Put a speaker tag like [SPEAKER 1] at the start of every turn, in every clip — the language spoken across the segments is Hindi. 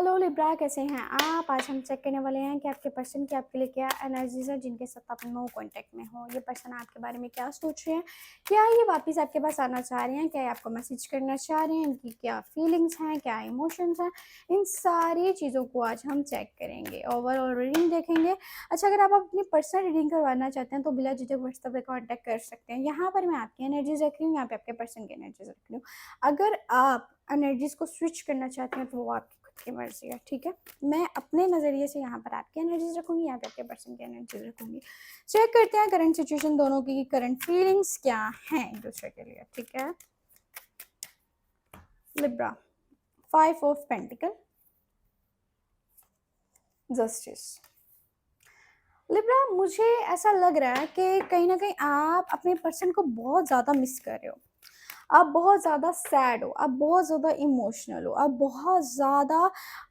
[SPEAKER 1] हेलो लिब्रा, कैसे हैं आप? आज हम चेक करने वाले हैं कि आपके पर्सन की आपके लिए क्या एनर्जीज है जिनके साथ आप नो कांटेक्ट में हो। ये पर्सन आपके बारे में क्या सोच रहे हैं, क्या ये वापस आपके पास आना चाह रहे हैं, क्या ये आपको मैसेज करना चाह रहे हैं, इनकी क्या फीलिंग्स हैं, क्या इमोशंस हैं, इन सारी चीज़ों को आज हम चेक करेंगे। ओवरऑल रीडिंग देखेंगे। अच्छा, अगर आप अपनी पर्सनल रीडिंग करवाना चाहते हैं तो बिला झिझक व्हाट्सएप पे कॉन्टैक्ट कर सकते हैं। यहाँ पर मैं आपकी एनर्जीज रख रही हूँ, यहाँ पे आपके पर्सन की एनर्जीज रख रही हूँ। अगर आप एनर्जीज को स्विच करना चाहते हैं तो वो आपकी खुद की मर्जी है, ठीक है। मैं अपने नज़रिए से यहाँ पर आपकी एनर्जीज रखूंगी, यहाँ पे आपके पर्सन की एनर्जीज रखूंगी। चेक करते हैं करंट सिचुएशन दोनों की, करंट फीलिंग्स क्या हैं एक दूसरे के लिए, ठीक है। Libra, 5 of pentacle, justice. Libra, मुझे ऐसा लग रहा है कि कहीं ना कहीं आप अपने पर्सन को बहुत ज़्यादा मिस कर रहे हो। आप बहुत ज़्यादा सैड हो, आप बहुत ज़्यादा इमोशनल हो, आप बहुत ज़्यादा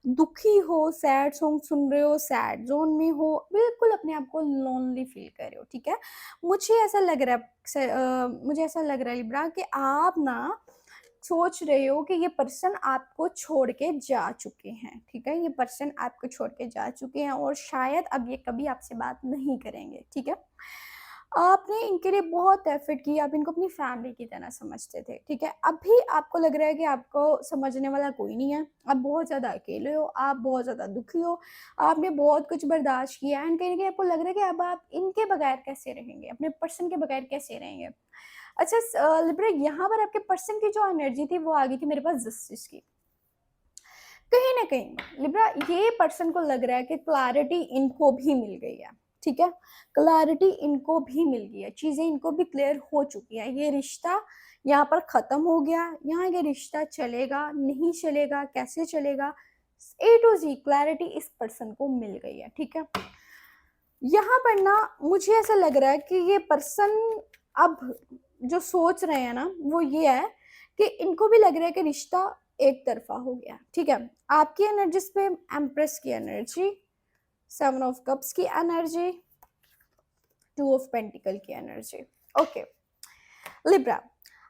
[SPEAKER 1] दुखी हो, सैड सॉन्ग सुन रहे हो, सैड जोन में हो, बिल्कुल अपने आप को लोनली फील कर रहे हो, ठीक है। मुझे ऐसा लग रहा है लिब्रा कि आप ना सोच रहे हो कि ये पर्सन आपको छोड़ के जा चुके हैं, ठीक है। ये पर्सन आपको छोड़ के जा चुके हैं और शायद अब ये कभी आपसे बात नहीं करेंगे, ठीक है। आपने इनके लिए बहुत एफर्ट की, आप इनको अपनी फैमिली की तरह समझते थे, ठीक है। अभी आपको लग रहा है कि आपको समझने वाला कोई नहीं है, आप बहुत ज़्यादा अकेले हो, आप बहुत ज़्यादा दुखी हो, आपने बहुत कुछ बर्दाश्त किया एंड कहीं ना कहीं आपको लग रहा है कि अब आप इनके बगैर कैसे रहेंगे, अपने पर्सन के बगैर कैसे रहेंगे। अच्छा लिब्रा, यहाँ पर आपके पर्सन की जो एनर्जी थी वो आ गई थी मेरे पास जस्टिस की। कहीं ना कहीं लिब्रा, ये पर्सन को लग रहा है कि क्लैरिटी इनको भी मिल गई है, ठीक है। क्लैरिटी इनको भी मिल गई है, चीजें इनको भी क्लियर हो चुकी हैं। ये रिश्ता यहाँ पर खत्म हो गया, यहाँ ये रिश्ता चलेगा नहीं चलेगा, कैसे चलेगा, ए टू जी क्लैरिटी इस पर्सन को मिल गई है, ठीक है। यहाँ पर ना मुझे ऐसा लग रहा है कि ये पर्सन अब जो सोच रहे हैं ना वो ये है कि इनको भी लग रहा है कि रिश्ता एक तरफा हो गया, ठीक है। आपकी एनर्जीज पे एम्प्रेस की एनर्जी, 7 ऑफ कप्स की एनर्जी, 2 ऑफ पेंटिकल की एनर्जी। ओके लिब्रा,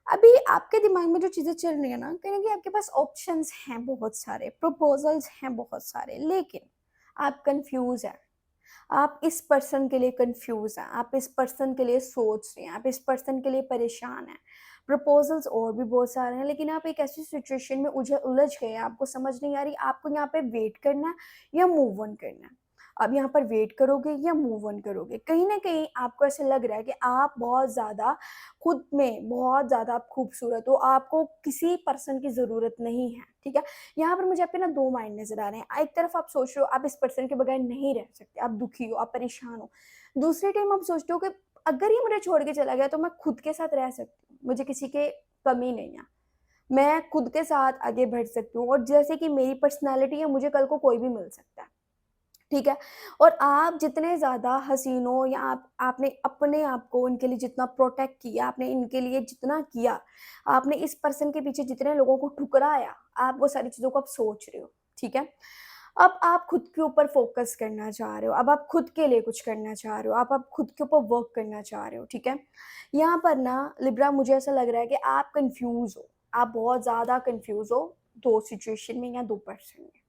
[SPEAKER 1] अभी आपके दिमाग में जो चीजें चल रही है ना, कहीं ना कहीं आपके पास ऑप्शंस हैं बहुत सारे, प्रपोजल्स हैं बहुत सारे, लेकिन आप कंफ्यूज हैं। आप इस पर्सन के लिए कंफ्यूज हैं, आप इस पर्सन के लिए सोच रहे हैं, आप इस पर्सन के लिए परेशान हैं। प्रपोजल्स और भी बहुत सारे हैं, लेकिन आप एक ऐसी सिचुएशन में उलझ गए हैं, आपको समझ नहीं आ रही आपको यहाँ पे वेट करना है या मूव ऑन करना है। अब यहाँ पर वेट करोगे या मूव ऑन करोगे, कहीं ना कहीं आपको ऐसा लग रहा है कि आप बहुत ज़्यादा खुद में बहुत ज़्यादा आप खूबसूरत हो, आपको किसी पर्सन की ज़रूरत नहीं है, ठीक है। यहाँ पर मुझे आपके ना दो माइंड नजर आ रहे हैं। एक तरफ आप सोच रहे हो आप इस पर्सन के बगैर नहीं रह सकते, आप दुखी हो, आप परेशान हो। दूसरे टाइम आप सोचते हो कि अगर ये मुझे छोड़ के चला गया तो मैं खुद के साथ रह सकती हूँ, मुझे किसी के कमी नहीं है, मैं खुद के साथ आगे बढ़ सकती हूँ और जैसे कि मेरी पर्सनैलिटी है मुझे कल को कोई भी मिल सकता है, ठीक है। और आप जितने ज़्यादा हसीन हो या आपने अपने आप को इनके लिए जितना प्रोटेक्ट किया, आपने इनके लिए जितना किया, आपने इस पर्सन के पीछे जितने लोगों को ठुकराया, आप वो सारी चीज़ों को आप सोच रहे हो, ठीक है। अब आप खुद के ऊपर फोकस करना चाह रहे हो, अब आप खुद के लिए कुछ करना चाह रहे हो, आप खुद के ऊपर वर्क करना चाह रहे हो, ठीक है। यहाँ पर ना लिब्रा, मुझे ऐसा लग रहा है कि आप कंफ्यूज हो, आप बहुत ज़्यादा कंफ्यूज हो दो सिचुएशन में या दो पर्सन में।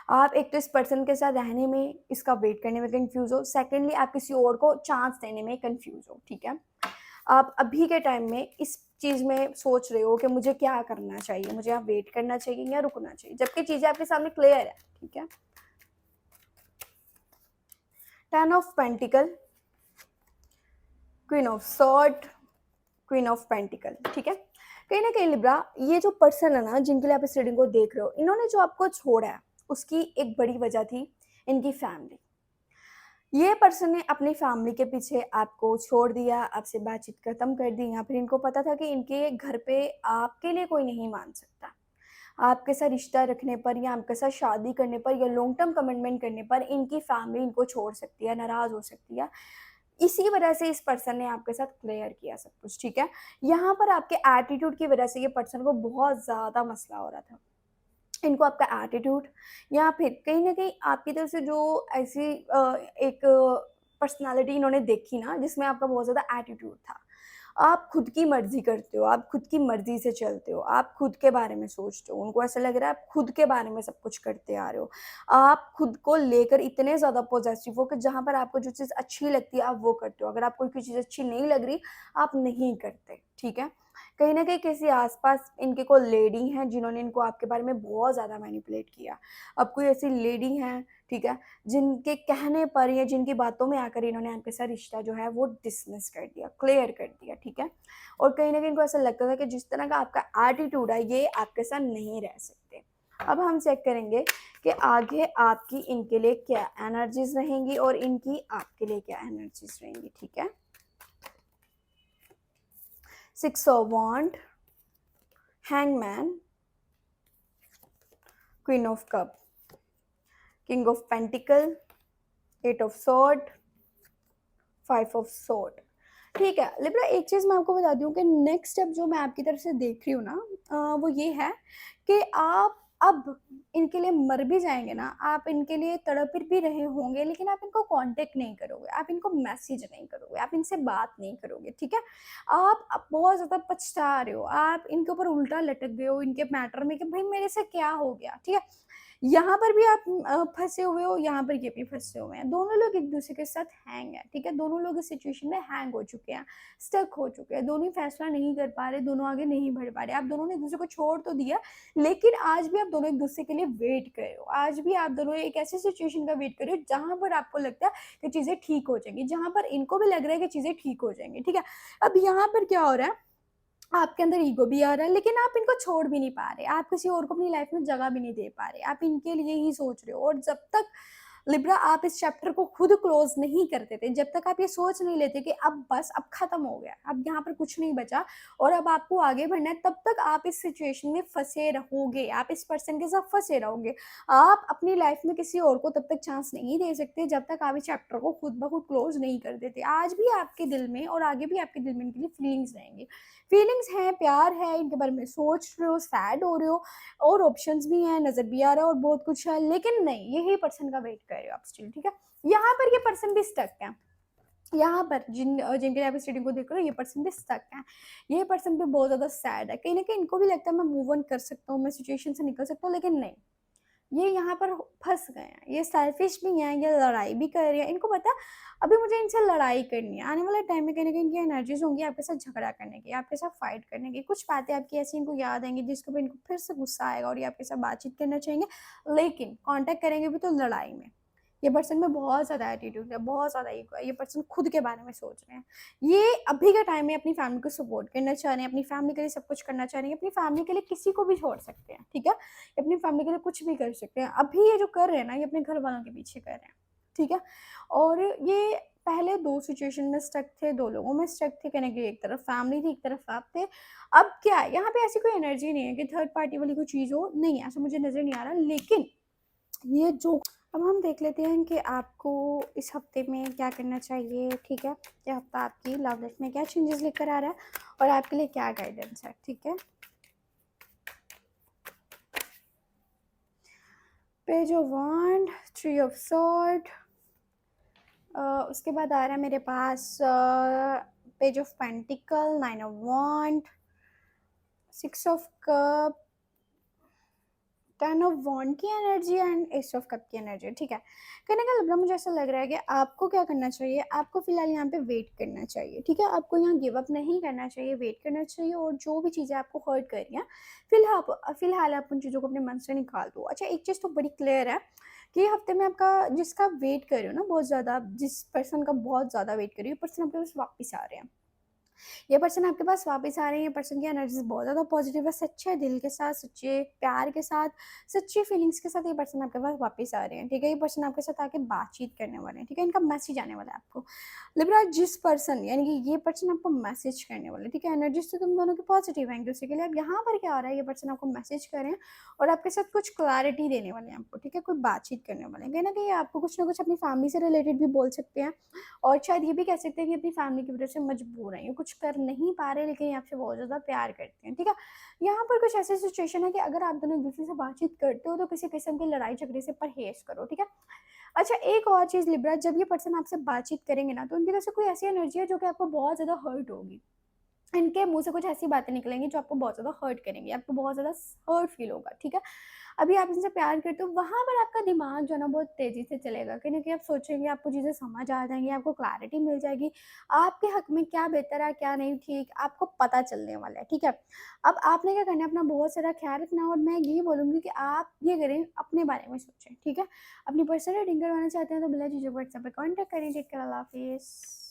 [SPEAKER 1] आप एक तो इस पर्सन के साथ रहने में, इसका वेट करने में कंफ्यूज हो, सेकेंडली आप किसी और को चांस देने में कंफ्यूज हो, ठीक है। आप अभी के टाइम में इस चीज में सोच रहे हो कि मुझे क्या करना चाहिए, मुझे यहाँ वेट करना चाहिए या रुकना चाहिए, जबकि चीजें आपके सामने क्लियर है, ठीक है। 10 of pentacle, queen of sword, queen of pentacle, ठीक है। कहीं ना कहीं लिब्रा, ये जो पर्सन है ना जिनके लिए आप इस रीडिंग को देख रहे हो, इन्होंने जो आपको छोड़ा है उसकी एक बड़ी वजह थी इनकी फैमिली। ये पर्सन ने अपनी फैमिली के पीछे आपको छोड़ दिया, आपसे बातचीत खत्म कर दी, या फिर इनको पता था कि इनके घर पे आपके लिए कोई नहीं मान सकता, आपके साथ रिश्ता रखने पर या आपके साथ शादी करने पर या लॉन्ग टर्म कमिटमेंट करने पर इनकी फैमिली इनको छोड़ सकती है, नाराज हो सकती है। इसी वजह से इस पर्सन ने आपके साथ क्लियर किया सब कुछ, ठीक है। यहाँ पर आपके एटीट्यूड की वजह से ये पर्सन को बहुत ज़्यादा मसला हो रहा था। इनको आपका एटीट्यूड या फिर कहीं न कहीं आपकी तरफ से जो ऐसी एक पर्सनैलिटी इन्होंने देखी ना जिसमें आपका बहुत ज़्यादा एटीट्यूड था। आप खुद की मर्जी करते हो, आप खुद की मर्जी से चलते हो, आप खुद के बारे में सोचते हो, उनको ऐसा लग रहा है आप खुद के बारे में सब कुछ करते आ रहे हो। आप खुद को लेकर इतने ज़्यादा पॉज़ेसिव हो कि जहाँ पर आपको जो चीज़ अच्छी लगती है आप वो करते हो, अगर आपको कोई चीज़ अच्छी नहीं लग रही, आप नहीं करते, ठीक है? कहीं न कहीं किसी आस-पास इनके कोई लेडी हैं जिन्होंने इनको आपके बारे में बहुत ज़्यादा मैनिपुलेट किया। अब कोई ऐसी लेडी हैं, ठीक है, जिनके कहने पर या जिनकी बातों में आकर इन्होंने आपके साथ रिश्ता जो है वो डिसमिस कर दिया, क्लियर कर दिया, ठीक है? और कहीं न कहीं इनको ऐसा लगता था कि जिस तरह का आपका एटीट्यूड है, ये आपके साथ नहीं रह सकते। अब हम चेक करेंगे कि आगे आपकी इनके लिए क्या एनर्जीज़ रहेंगी और इनकी आपके लिए क्या एनर्जीज़ रहेंगी, ठीक है? 6 of wand, hangman, queen of cup, king of pentacle, 8 of sword, 5 of sword. ठीक है, लिब्रा एक चीज़ मैं आपको बता दूँ कि नेक्स्ट स्टेप जो मैं आपकी तरफ से देख रही हूँ ना वो ये है कि आप अब इनके लिए मर भी जाएँगे ना, आप इनके लिए तड़प भी रहे होंगे, लेकिन आप इनको कॉन्टैक्ट नहीं करोगे, आप इनको मैसेज नहीं करोगे, आप इनसे बात नहीं करोगे, ठीक है? आप अब बहुत ज़्यादा पछता रहे हो, आप इनके ऊपर उल्टा लटक गए हो इनके मैटर में कि भई मेरे से क्या हो गया, ठीक है? यहाँ पर भी आप फँसे हुए हो, यहाँ पर ये भी फँसे हुए हैं। दोनों लोग एक-दूसरे के साथ हैंग हैं, ठीक है? दोनों लोग इस सिचुएशन में हैंग हो चुके हैं, स्टक हो चुके हैं, दोनों ही फैसला नहीं कर पा रहे, दोनों आगे नहीं बढ़ पा रहे। आप दोनों ने एक-दूसरे को छोड़ तो दिया, लेकिन आज भी आप दोनों एक-दूसरे के लिए वेट कर रहे हो। आज भी आप दोनों एक ऐसी सिचुएशन का वेट कर रहे हो, जहाँ पर आपको लगता है कि चीज़ें ठीक हो जाएँगी, जहाँ पर इनको भी लग रहा है कि चीज़ें ठीक हो जाएँगी, ठीक है? अब यहाँ पर क्या हो रहा है, आपके अंदर ईगो भी आ रहा है, लेकिन आप इनको छोड़ भी नहीं पा रहे। आप किसी और को अपनी लाइफ में जगह भी नहीं दे पा रहे। आप इनके लिए ही सोच रहे हो और जब तक लिब्रा आप इस चैप्टर को खुद क्लोज़ नहीं करते थे, जब तक आप ये सोच नहीं लेते कि अब बस अब ख़त्म हो गया, अब यहाँ पर कुछ नहीं बचा और अब आपको आगे बढ़ना है, तब तक आप इस सिचुएशन में फँसे रहोगे, आप इस पर्सन के साथ फँसे रहोगे। आप अपनी लाइफ में किसी और को तब तक चांस नहीं दे सकते, जब तक आप इस चैप्टर को खुद ब खुद क्लोज़ नहीं कर देते। आज भी आपके दिल में और आगे भी आपके दिल में इनके लिए फीलिंग्स रहेंगी। फीलिंग्स हैं, प्यार है, इनके बारे में सोच रहे हो, सैड हो रहे हो और ऑप्शंस भी हैं, नज़र भी आ रहा है और बहुत कुछ है, लेकिन नहीं, यही पर्सन का वेट कर रहे हो आप स्टिल, ठीक है? यहाँ पर ये पर्सन भी स्टक है। यहाँ पर जिनके लिए आप इस रीडिंग को देख रहे हो, ये पर्सन भी स्टक है। ये पर्सन भी बहुत ज़्यादा सैड है। कहीं न कहीं इनको भी लगता है मैं मूव ऑन कर सकता हूँ, मैं सिचुएशन से निकल सकता हूँ, लेकिन नहीं। ये यहाँ पर फँस गए हैं, ये सेल्फिश भी हैं, ये लड़ाई भी कर रहे हैं, इनको पता है अभी मुझे इनसे लड़ाई करनी है, आने वाले टाइम में कहीं न कहीं इनकी एनर्जीज़ होंगी आपके साथ झगड़ा करने की, आपके साथ फाइट करने की, कुछ बातें आपकी ऐसी इनको याद आएँगी जिसके ऊपर इनको फिर से गुस्सा आएगा और ये आपके साथ बातचीत करना चाहेंगे, लेकिन कॉन्टैक्ट करेंगे भी तो लड़ाई में। ये पर्सन में बहुत ज़्यादा एटीट्यूड है, बहुत ज़्यादा ईगो है, ये पर्सन खुद के बारे में सोच रहे हैं। ये अभी के टाइम में अपनी फैमिली को सपोर्ट करना चाह रहे हैं, अपनी फैमिली के लिए सब कुछ करना चाह रहे हैं, अपनी फैमिली के लिए किसी को भी छोड़ सकते हैं, ठीक है? ये अपनी फैमिली के लिए कुछ भी कर सकते हैं। अभी ये जो कर रहे हैं ना, ये अपने घर वालों के पीछे कर रहे हैं, ठीक है? और ये पहले 2 सिचुएशन में स्टक थे, 2 लोगों में स्टक थे, कहने के एक तरफ फैमिली थी, एक तरफ आप थे। अब क्या है, यहाँ पे ऐसी कोई एनर्जी नहीं है कि थर्ड पार्टी वाली कोई चीज़ हो, नहीं ऐसा मुझे नज़र नहीं आ रहा। लेकिन ये जो अब हम देख लेते हैं कि आपको इस हफ्ते में क्या करना चाहिए, ठीक है? ये हफ्ता आपकी लव लाइफ में क्या चेंजेस लेकर आ रहा है और आपके लिए क्या गाइडेंस है, ठीक है? Page of wand, three of sword, उसके बाद आ रहा है मेरे पास page of pentacle, nine of wand, six of cup, 10 of wand की energy and ace of cup की एनर्जी, ठीक है? कहने का मतलब मुझे ऐसा लग रहा है कि आपको क्या करना चाहिए, आपको फ़िलहाल यहाँ पे वेट करना चाहिए, ठीक है? आपको यहाँ गिव अप नहीं करना चाहिए, वेट करना चाहिए और जो भी चीज़ें आपको हर्ट कर रही हैं, फ़िलहाल आप उन चीज़ों को अपने मन से निकाल दो। अच्छा, एक चीज़ तो बड़ी क्लियर है कि ये हफ्ते में आपका जिसका वेट कर रहे हो ना बहुत ज़्यादा, जिस पर्सन का बहुत ज़्यादा वेट कर रही हो, पर्सन आपके पास वापस आ रहे हैं। ये पर्सन आपके पास वापस आ रहे हैं, ये पर्सन की एनर्जीज़ बहुत ज़्यादा पॉजिटिव है, सच्चे दिल के साथ, सच्चे प्यार के साथ, सच्ची फीलिंग्स के साथ ये पर्सन आपके पास वापस आ रहे हैं, ठीक है? ये पर्सन आपके साथ आके बातचीत करने वाले हैं, ठीक है? इनका मैसेज आने वाला है आपको। लिब्रा जिस पर्सन यानी कि ये पर्सन आपको मैसेज करने वाला है, ठीक है? एनर्जीज़ तो तुम दोनों की पॉजिटिव है एक-दूसरे के लिए। अब यहाँ पर क्या हो रहा है, ये पर्सन आपको मैसेज कर रहे हैं और आपके साथ कुछ क्लैरिटी देने वाले हैं आपको, ठीक है? कोई बातचीत करने वाले हैं। कहीं न कहीं आपको कुछ ना कुछ अपनी फैमिली से रिलेटेड भी बोल सकते हैं और शायद ये भी कह सकते हैं कि अपनी फैमिली की वजह से मजबूर हैं, ये कुछ कर नहीं पा रहे लेकिन ये आपसे बहुत ज़्यादा प्यार करते हैं, ठीक है? यहाँ पर कुछ ऐसी सिचुएशन है कि अगर आप दोनों एक-दूसरे से बातचीत करते हो तो किसी किस्म की लड़ाई-झगड़े से परहेज़ करो, ठीक है? अच्छा, एक और चीज़ लिब्रा, जब ये पर्सन आपसे बातचीत करेंगे ना तो उनकी तरफ से कोई ऐसी एनर्जी है जो कि आपको बहुत ज़्यादा हर्ट होगी। इनके मुँह से कुछ ऐसी बातें निकलेंगी जो आपको बहुत ज़्यादा हर्ट करेंगी, आपको बहुत ज़्यादा हर्ट फ़ील होगा, ठीक है? अभी आप इनसे प्यार करते हो, वहाँ पर आपका दिमाग जो है ना बहुत तेज़ी से चलेगा, कहीं न कहीं आप सोचेंगे, आपको चीज़ें समझ आ जाएँगी, आपको क्लैरिटी मिल जाएगी, आपके हक़ में क्या बेहतर है, क्या नहीं ठीक, आपको पता चलने वाला है, ठीक है? अब आपने क्या करना है, अपना बहुत सारा ख़्याल रखना है और मैं यही बोलूँगी कि आप ये करें, अपने बारे में सोचें, ठीक है? अपनी पर्सनल रीडिंग करवाना चाहते हैं तो बिना झिझक व्हाट्सएप पे कॉन्टैक्ट करें। टेक केयर, अल्लाह हाफ़िज़।